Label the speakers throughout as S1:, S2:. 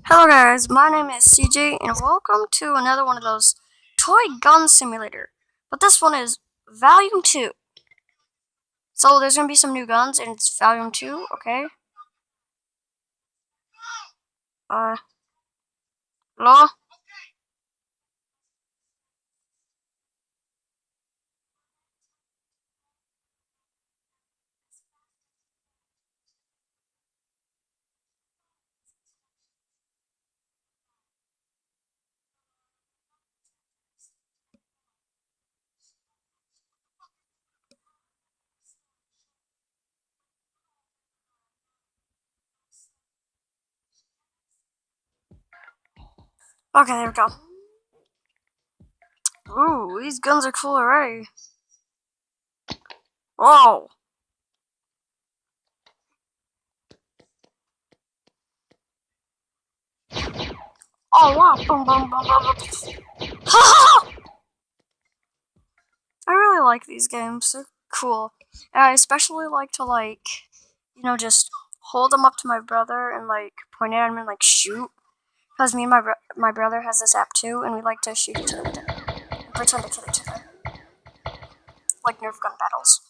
S1: Hello guys, my name is CJ and welcome to another one of those toy gun simulator. But this one is volume 2. So there's gonna be some new guns and it's volume 2, okay? Hello? Okay, there we go. Ooh, these guns are cool already. Whoa! Oh wow! Boom, boom, boom, boom, boom. Ha! I really like these games. They're cool. And I especially like to just hold them up to my brother and point at him and shoot. Because me and my brother has this app too, and we like to shoot each other down and pretend to kill each other, like Nerf gun battles.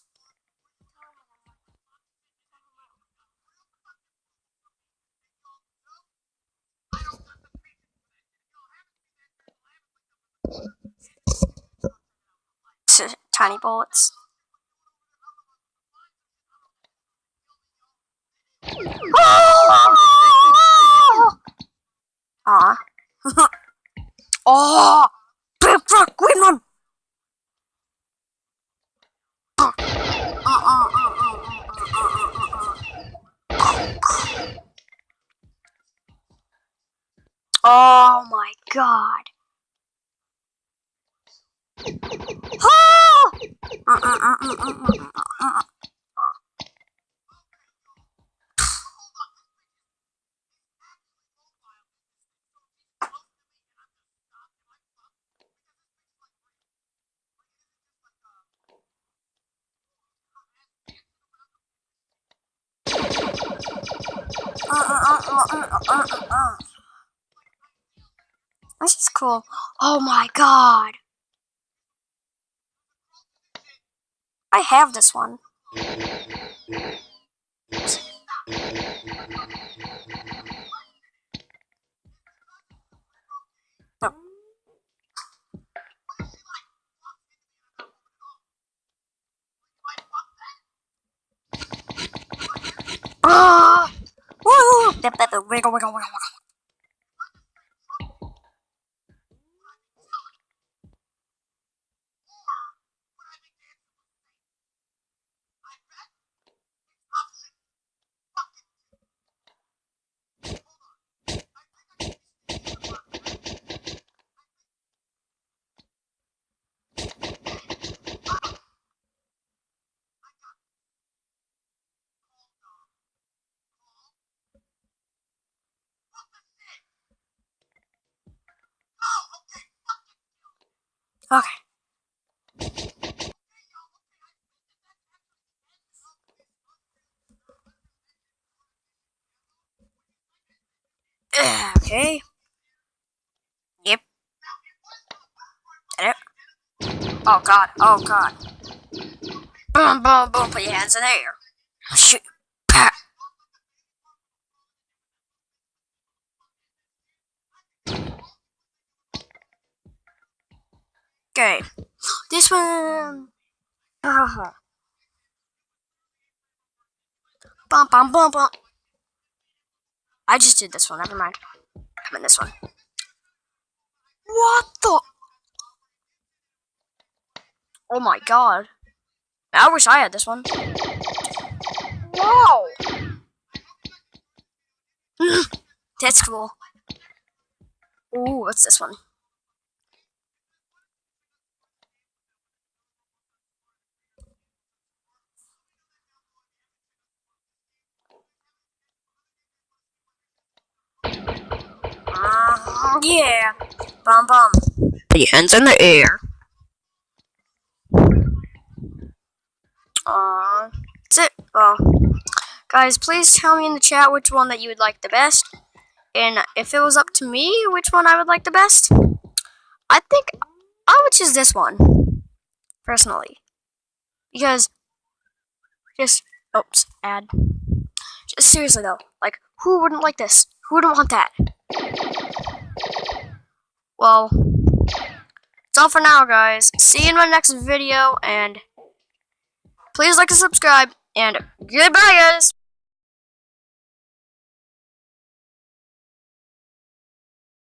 S1: Tiny bullets. Ah! Oh! Big fuck, win one! Oh my god! This is cool. Oh my god! I have this one. No. Ah! Woo! Wiggle, wiggle, wiggle, wiggle. Okay. Okay. Yep. Did it? Oh god. Oh god. Boom, boom, boom. Put your hands in the air. Shoot. Pat. Okay. This one. Bum, bum, bum, bum. I just did this one. Never mind. I'm in this one. What the? Oh my god. I wish I had this one. Wow. That's cool. Ooh, what's this one? Yeah. Bum, bum. Put your hands in the air. That's it. Well, guys, please tell me in the chat which one that you would like the best. And if it was up to me, which one I would like the best, I think I would choose this one, personally. Because, just, oops, ad. Just seriously though, like, who wouldn't like this? Who wouldn't want that? Well, it's all for now, guys. See you in my next video, and please like and subscribe, and goodbye, guys!